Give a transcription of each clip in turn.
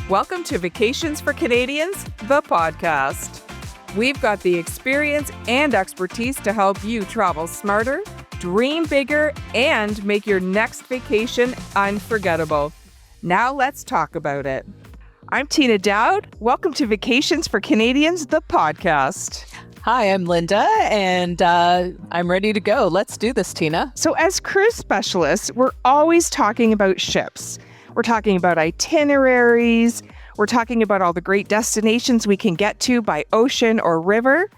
Welcome to Vacations for Canadians, the podcast. We've got the experience and expertise to help you travel smarter, dream bigger, and make your next vacation unforgettable. Now let's talk about it. I'm Teena Dowd. Welcome to Vacations for Canadians, the podcast. Hi, I'm Linda, and I'm ready to go. Let's do this, Teena. So as cruise specialists, we're always talking about ships. We're talking about itineraries. We're talking about all the great destinations we can get to by ocean or river.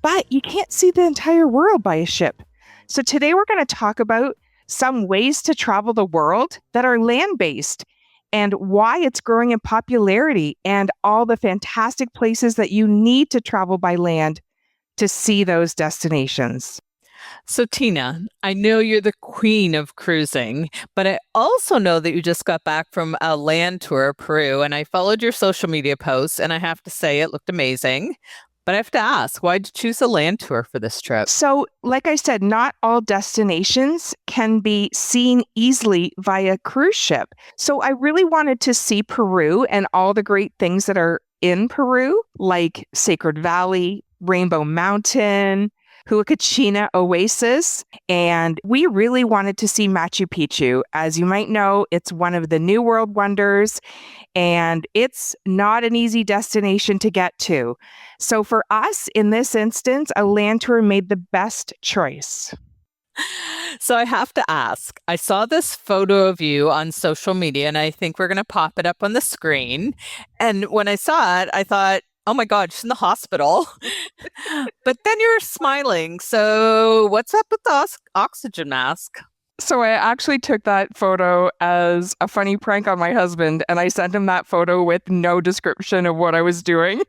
But you can't see the entire world by a ship. So today we're going to talk about some ways to travel the world that are land-based and why it's growing in popularity and all the fantastic places that you need to travel by land to see those destinations. So, Teena, I know you're the queen of cruising, but I also know that you just got back from a land tour of Peru, and I followed your social media posts, and I have to say it looked amazing. But I have to ask, why did you choose a land tour for this trip? So, like I said, not all destinations can be seen easily via cruise ship. So I really wanted to see Peru and all the great things that are in Peru, like Sacred Valley, Rainbow Mountain, Huacachina Oasis, and we really wanted to see Machu Picchu. As you might know, it's one of the New World wonders, and it's not an easy destination to get to. So for us, in this instance, a land tour made the best choice. So I have to ask, I saw this photo of you on social media, and I think we're going to pop it up on the screen. And when I saw it, I thought, oh my God, she's in the hospital. But then you're smiling. So what's up with the oxygen mask? So I actually took that photo as a funny prank on my husband, and I sent him that photo with no description of what I was doing.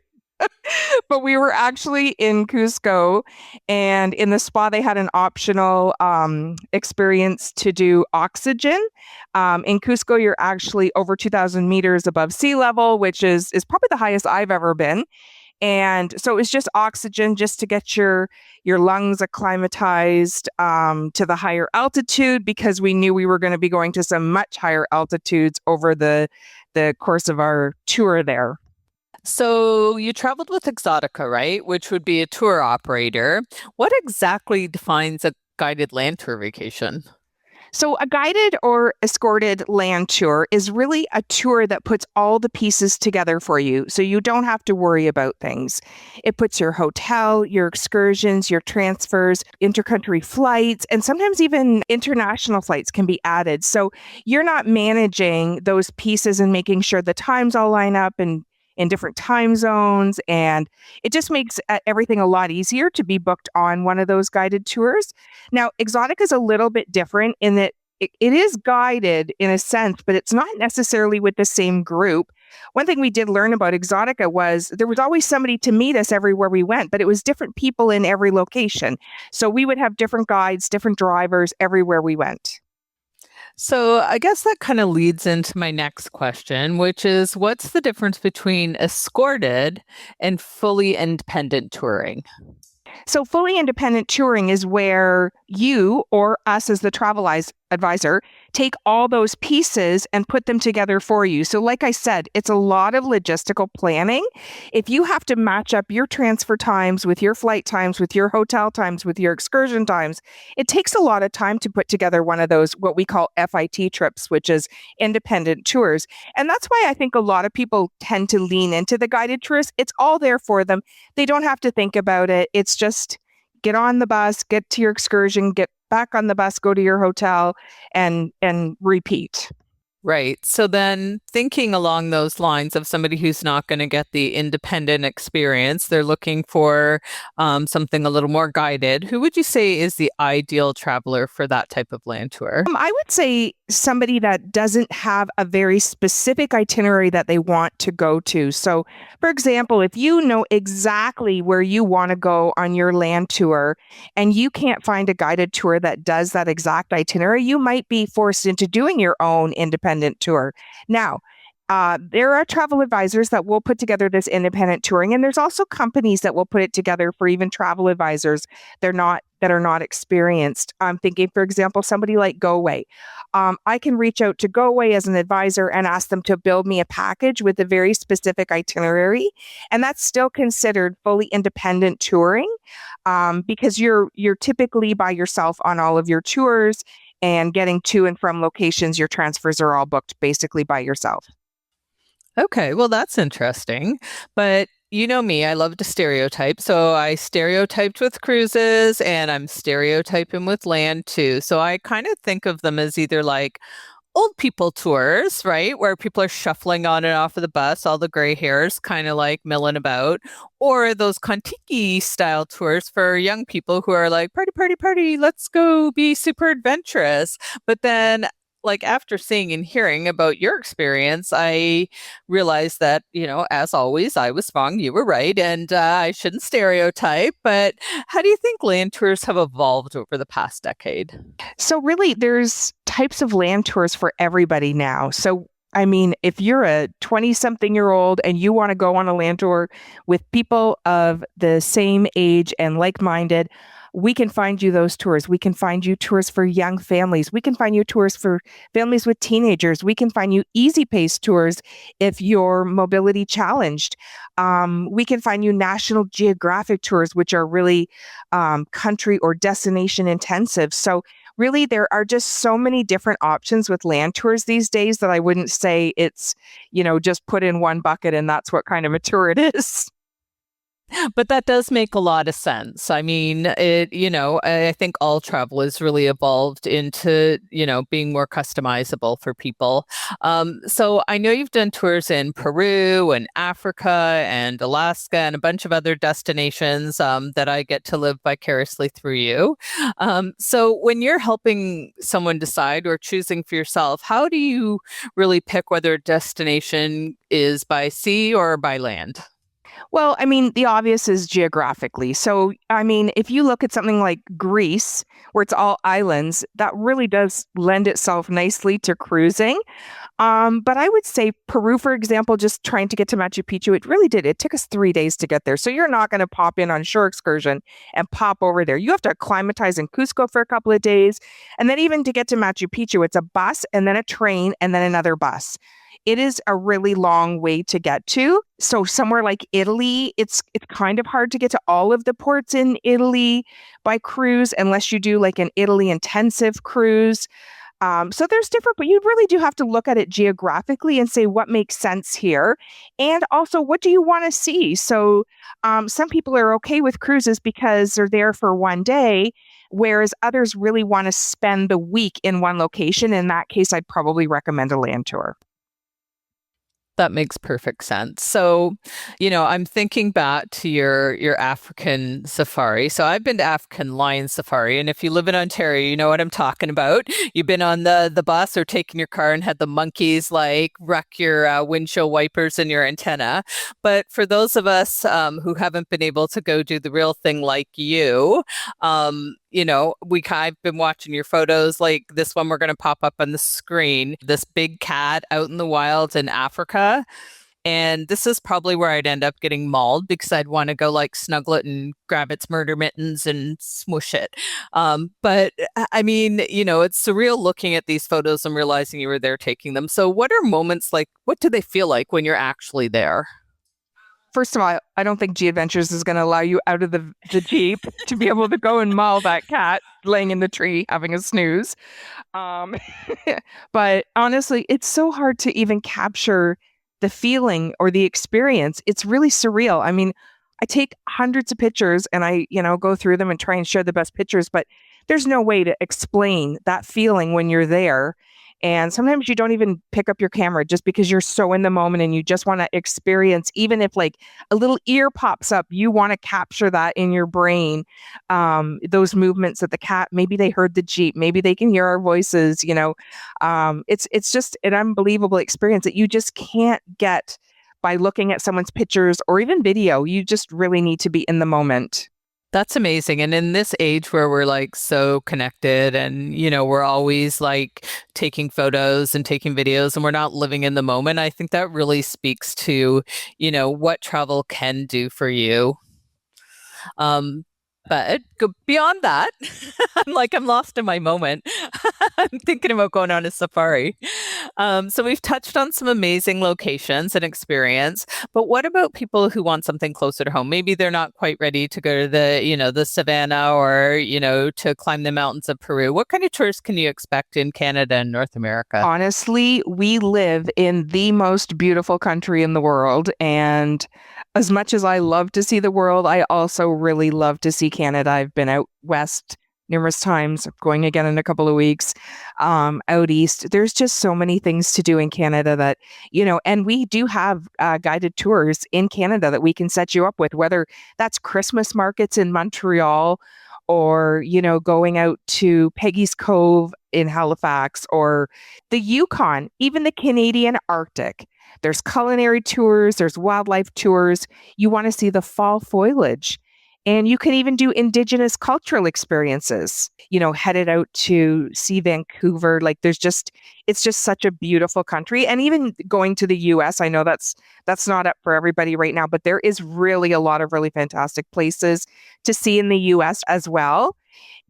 But we were actually in Cusco, and in the spa, they had an optional experience to do oxygen. In Cusco, you're actually over 2,000 meters above sea level, which is probably the highest I've ever been. And so it was just oxygen just to get your lungs acclimatized to the higher altitude, because we knew we were going to be going to some much higher altitudes over the course of our tour there. So you traveled with Exotica, right? Which would be a tour operator. What exactly defines a guided land tour vacation? So a guided or escorted land tour is really a tour that puts all the pieces together for you, so you don't have to worry about things. It puts your hotel, your excursions, your transfers, intercountry flights, and sometimes even international flights can be added. So you're not managing those pieces and making sure the times all line up and in different time zones, and it just makes everything a lot easier to be booked on one of those guided tours. Now, Exotica is a little bit different in that it is guided in a sense, but it's not necessarily with the same group. One thing we did learn about Exotica was there was always somebody to meet us everywhere we went, but it was different people in every location. So we would have different guides, different drivers everywhere we went. So I guess that kind of leads into my next question, which is what's the difference between escorted and fully independent touring? So fully independent touring is where you or us as the travel advisor take all those pieces and put them together for you. So like I said, it's a lot of logistical planning. If you have to match up your transfer times with your flight times, with your hotel times, with your excursion times, it takes a lot of time to put together one of those, what we call FIT trips, which is independent tours. And that's why I think a lot of people tend to lean into the guided tours. It's all there for them. They don't have to think about it. It's just get on the bus, get to your excursion, get back on the bus, go to your hotel, and repeat. Right. So then thinking along those lines of somebody who's not going to get the independent experience, they're looking for something a little more guided. Who would you say is the ideal traveler for that type of land tour? I would say somebody that doesn't have a very specific itinerary that they want to go to. So, for example, if you know exactly where you want to go on your land tour and you can't find a guided tour that does that exact itinerary, you might be forced into doing your own independent tour. Now, there are travel advisors that will put together this independent touring, and there's also companies that will put it together for even travel advisors. They're not that are not experienced. I'm thinking, for example, somebody like GoAway. I can reach out to GoAway as an advisor and ask them to build me a package with a very specific itinerary, and that's still considered fully independent touring, because you're typically by yourself on all of your tours, and getting to and from locations, your transfers are all booked basically by yourself. Okay, well, that's interesting. But you know me, I love to stereotype. So I stereotyped with cruises and I'm stereotyping with land too. So I kind of think of them as either like old people tours, right? Where people are shuffling on and off of the bus, all the gray hairs kind of like milling about, or those Kontiki style tours for young people who are like, party, party, party, let's go be super adventurous. But then, like, after seeing and hearing about your experience, I realized that, as always, I was wrong, you were right, and I shouldn't stereotype. But how do you think land tours have evolved over the past decade? So really, there's types of land tours for everybody now. So I mean, if you're a 20-something-year-old and you want to go on a land tour with people of the same age and like-minded, we can find you those tours. We can find you tours for young families. We can find you tours for families with teenagers. We can find you easy pace tours if you're mobility challenged. We can find you National Geographic tours, which are really country or destination intensive. So really, there are just so many different options with land tours these days that I wouldn't say it's, just put in one bucket and that's what kind of a tour it is. But that does make a lot of sense. I mean, I think all travel has really evolved into, being more customizable for people. So I know you've done tours in Peru and Africa and Alaska and a bunch of other destinations that I get to live vicariously through you. So when you're helping someone decide or choosing for yourself, how do you really pick whether a destination is by sea or by land? Well, I mean, the obvious is geographically. So, I mean, if you look at something like Greece, where it's all islands, that really does lend itself nicely to cruising. But I would say Peru, for example, just trying to get to Machu Picchu, it really did. It took us 3 days to get there. So you're not going to pop in on shore excursion and pop over there. You have to acclimatize in Cusco for a couple of days. And then even to get to Machu Picchu, it's a bus and then a train and then another bus. It is a really long way to get to. So somewhere like Italy, it's kind of hard to get to all of the ports in Italy by cruise unless you do like an Italy intensive cruise. So there's different, but you really do have to look at it geographically and say what makes sense here. And also, what do you want to see? So some people are okay with cruises because they're there for one day, whereas others really want to spend the week in one location. In that case, I'd probably recommend a land tour. That makes perfect sense. So, I'm thinking back to your African safari. So I've been to African lion safari, and if you live in Ontario, you know what I'm talking about. You've been on the bus or taken your car and had the monkeys like wreck your windshield wipers and your antenna. But for those of us who haven't been able to go do the real thing like you, I've been watching your photos, like this one we're going to pop up on the screen, this big cat out in the wild in Africa. And this is probably where I'd end up getting mauled because I'd want to go like snuggle it and grab its murder mittens and smoosh it. But I mean, it's surreal looking at these photos and realizing you were there taking them. So what are moments like? What do they feel like when you're actually there? First of all, I don't think G Adventures is going to allow you out of the Jeep to be able to go and maul that cat laying in the tree having a snooze. Um, but honestly, it's so hard to even capture the feeling or the experience. It's really surreal. I mean, I take hundreds of pictures and I, go through them and try and share the best pictures, but there's no way to explain that feeling when you're there. And sometimes you don't even pick up your camera just because you're so in the moment and you just want to experience, even if like a little ear pops up, you want to capture that in your brain. Those movements of the cat, maybe they heard the Jeep, maybe they can hear our voices, it's just an unbelievable experience that you just can't get by looking at someone's pictures or even video. You just really need to be in the moment. That's amazing. And in this age where we're like so connected and, we're always like taking photos and taking videos and we're not living in the moment, I think that really speaks to, what travel can do for you. Um, But go beyond that, I'm lost in my moment. I'm thinking about going on a safari. So we've touched on some amazing locations and experience, but what about people who want something closer to home? Maybe they're not quite ready to go to the savannah or, to climb the mountains of Peru. What kind of tours can you expect in Canada and North America? Honestly, we live in the most beautiful country in the world. And as much as I love to see the world, I also really love to see Canada. I've been out west numerous times, going again in a couple of weeks, out east. There's just so many things to do in Canada that, and we do have guided tours in Canada that we can set you up with, whether that's Christmas markets in Montreal or, going out to Peggy's Cove in Halifax or the Yukon, even the Canadian Arctic. There's culinary tours, there's wildlife tours. You want to see the fall foliage. And you can even do Indigenous cultural experiences, headed out to see Vancouver. It's just such a beautiful country. And even going to the US, I know that's not up for everybody right now, but there is really a lot of really fantastic places to see in the US as well.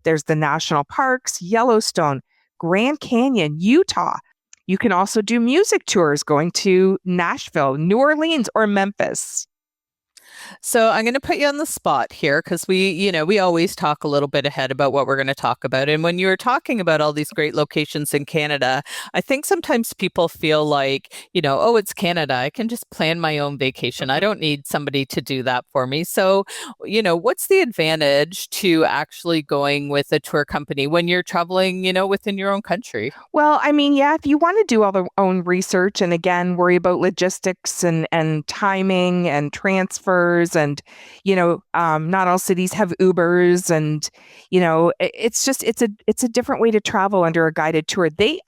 There's the national parks, Yellowstone, Grand Canyon, Utah. You can also do music tours going to Nashville, New Orleans, or Memphis. So I'm going to put you on the spot here because we always talk a little bit ahead about what we're going to talk about. And when you were talking about all these great locations in Canada, I think sometimes people feel like, oh, it's Canada. I can just plan my own vacation. I don't need somebody to do that for me. So, what's the advantage to actually going with a tour company when you're traveling, within your own country? Well, I mean, yeah, if you want to do all the own research and again, worry about logistics and timing and transfers and, not all cities have Ubers and, it's a different way to travel under a guided tour. They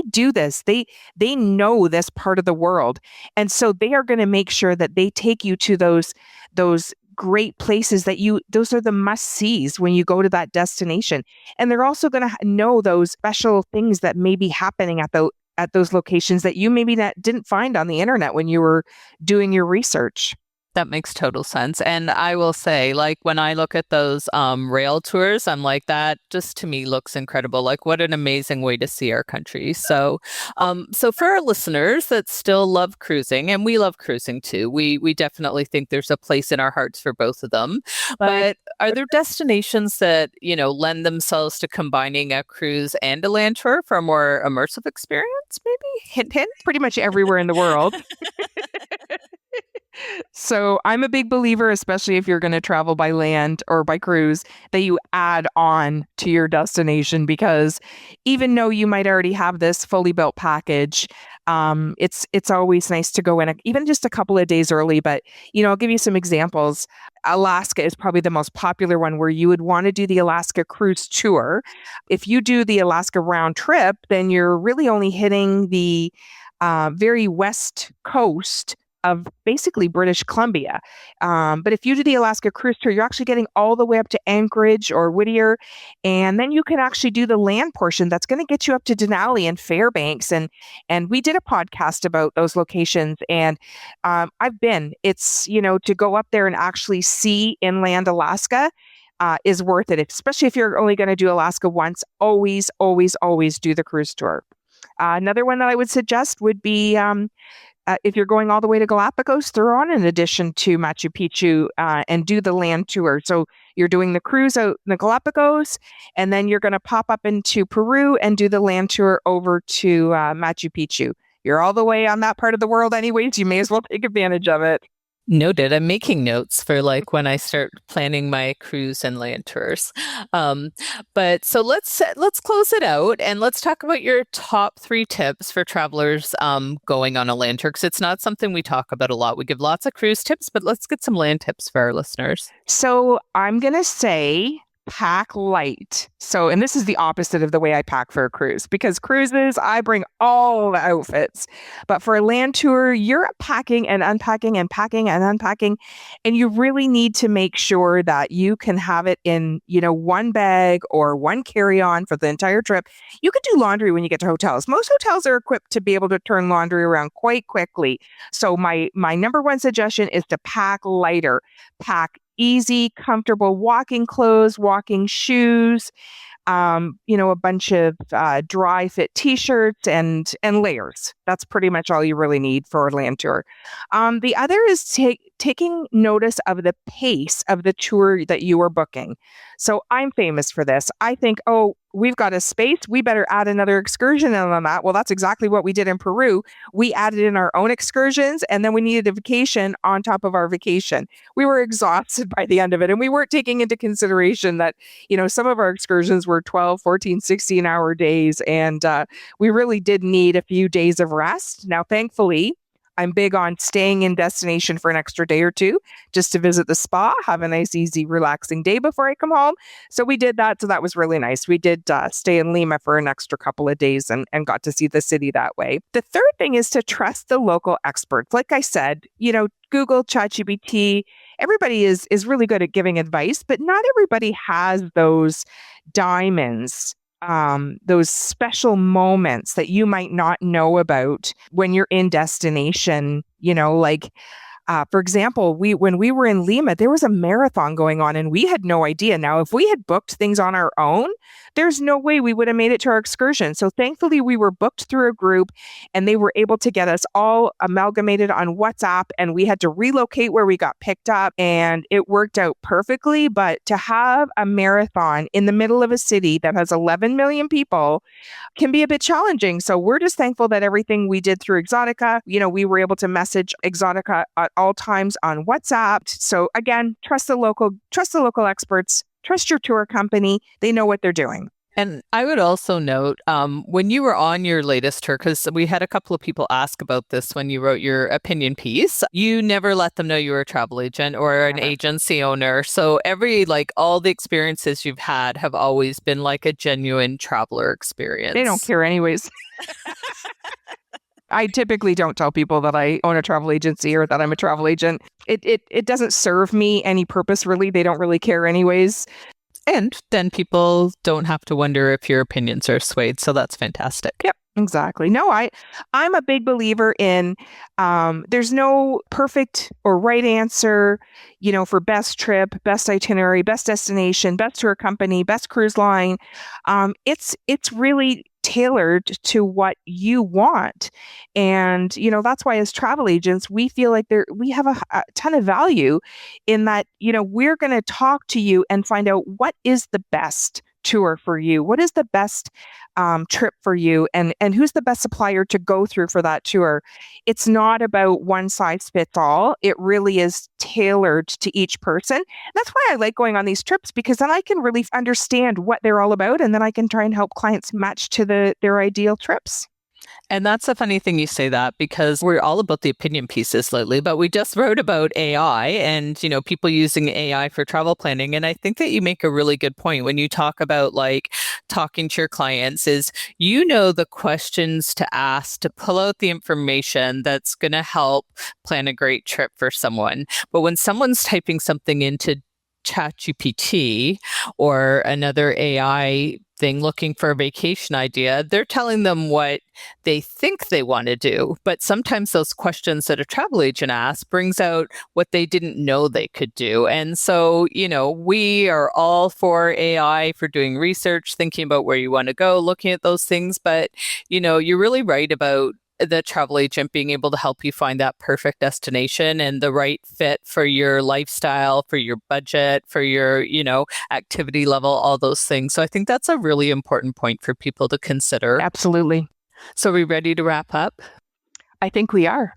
do this. They know this part of the world. And so they are going to make sure that they take you to those great places those are the must sees when you go to that destination. And they're also going to know those special things that may be happening at those locations that you maybe didn't find on the internet when you were doing your research. That makes total sense. And I will say, when I look at those rail tours, I'm like, that just to me looks incredible. Like, what an amazing way to see our country. So for our listeners that still love cruising, and we love cruising too, we definitely think there's a place in our hearts for both of them. But are there destinations that, lend themselves to combining a cruise and a land tour for a more immersive experience, maybe? Hint, hint. Pretty much everywhere in the world. So I'm a big believer, especially if you're going to travel by land or by cruise, that you add on to your destination because even though you might already have this fully built package, it's always nice to go in even just a couple of days early. But I'll give you some examples. Alaska is probably the most popular one where you would want to do the Alaska cruise tour. If you do the Alaska round trip, then you're really only hitting the very west coast of basically British Columbia. But if you do the Alaska cruise tour, you're actually getting all the way up to Anchorage or Whittier. And then you can actually do the land portion that's going to get you up to Denali and Fairbanks. And we did a podcast about those locations. And I've been, to go up there and actually see inland Alaska is worth it, especially if you're only going to do Alaska once. Always, always, always do the cruise tour. Another one that I would suggest would be if you're going all the way to Galapagos, throw on an addition to Machu Picchu and do the land tour. So you're doing the cruise out in the Galapagos, and then you're going to pop up into Peru and do the land tour over to Machu Picchu. You're all the way on that part of the world anyways. You may as well take advantage of it. Noted. I'm making notes for when I start planning my cruise and land tours. But so let's close it out and let's talk about your top 3 tips for travelers going on a land tour because it's not something we talk about a lot. We give lots of cruise tips, but let's get some land tips for our listeners. So I'm gonna say pack light. And this is the opposite of the way I pack for a cruise because cruises, I bring all the outfits. But for a land tour, you're packing and unpacking and packing and unpacking. And you really need to make sure that you can have it in, one bag or one carry-on for the entire trip. You could do laundry when you get to hotels. Most hotels are equipped to be able to turn laundry around quite quickly. So my number one suggestion is to pack lighter. Pack easy, comfortable walking clothes, walking shoes, a bunch of dry fit t-shirts and layers. That's pretty much all you really need for a land tour. The other is taking notice of the pace of the tour that you are booking. So I'm famous for this. I think, oh, we've got a space. We better add another excursion in on that. Well, that's exactly what we did in Peru. We added in our own excursions, and then we needed a vacation on top of our vacation. We were exhausted by the end of it, and we weren't taking into consideration that, some of our excursions were 12, 14, 16-hour days, and we really did need a few days of rest. Now, thankfully, I'm big on staying in destination for an extra day or two just to visit the spa, have a nice, easy, relaxing day before I come home. So we did that. So that was really nice. We did stay in Lima for an extra couple of days and got to see the city that way. The third thing is to trust the local experts. Like I said, Google, ChatGPT, everybody is really good at giving advice, but not everybody has those diamonds, those special moments that you might not know about when you're in destination, for example, when we were in Lima, there was a marathon going on and we had no idea. Now, if we had booked things on our own, there's no way we would have made it to our excursion. So thankfully, we were booked through a group and they were able to get us all amalgamated on WhatsApp, and we had to relocate where we got picked up, and it worked out perfectly. But to have a marathon in the middle of a city that has 11 million people can be a bit challenging. So we're just thankful that everything we did through Exotica, we were able to message Exotica at all times on WhatsApp. So again, trust the local experts, trust your tour company. They know what they're doing. And I would also note, when you were on your latest tour, because we had a couple of people ask about this when you wrote your opinion piece, you never let them know you were a travel agent or an agency owner. So all the experiences you've had have always been like a genuine traveler experience. They don't care anyways. I typically don't tell people that I own a travel agency or that I'm a travel agent. It doesn't serve me any purpose, really. They don't really care anyways. And then people don't have to wonder if your opinions are swayed. So that's fantastic. Yep, exactly. No, I'm a big believer in there's no perfect or right answer, for best trip, best itinerary, best destination, best tour company, best cruise line. It's really tailored to what you want. And, that's why as travel agents, we feel like we have a ton of value in that, we're going to talk to you and find out what is the best tour for you, what is the best trip for you, and who's the best supplier to go through for that tour. It's not about one size fits all. It really is tailored to each person. That's why I like going on these trips, because then I can really understand what they're all about, and then I can try and help clients match to their ideal trips. And that's a funny thing you say that, because we're all about the opinion pieces lately, but we just wrote about AI and, people using AI for travel planning. And I think that you make a really good point when you talk about talking to your clients is, the questions to ask to pull out the information that's going to help plan a great trip for someone. But when someone's typing something into ChatGPT or another AI thing looking for a vacation idea, they're telling them what they think they want to do. But sometimes those questions that a travel agent asks brings out what they didn't know they could do. And so, we are all for AI, for doing research, thinking about where you want to go, looking at those things. But, you're really right about the travel agent being able to help you find that perfect destination and the right fit for your lifestyle, for your budget, for your, activity level, all those things. So I think that's a really important point for people to consider. Absolutely. So are we ready to wrap up? I think we are.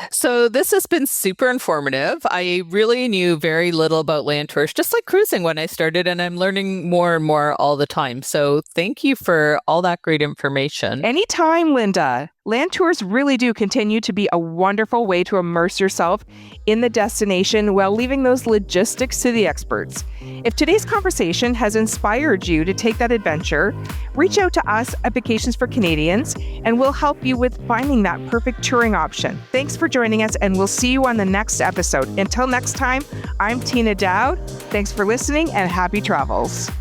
So this has been super informative. I really knew very little about land tours, just like cruising when I started, and I'm learning more and more all the time. So thank you for all that great information. Anytime, Linda. Land tours really do continue to be a wonderful way to immerse yourself in the destination while leaving those logistics to the experts. If today's conversation has inspired you to take that adventure, reach out to us at Vacations for Canadians, and we'll help you with finding that perfect touring option. Thanks for joining us, and we'll see you on the next episode. Until next time, I'm Teena Dowd. Thanks for listening, and happy travels.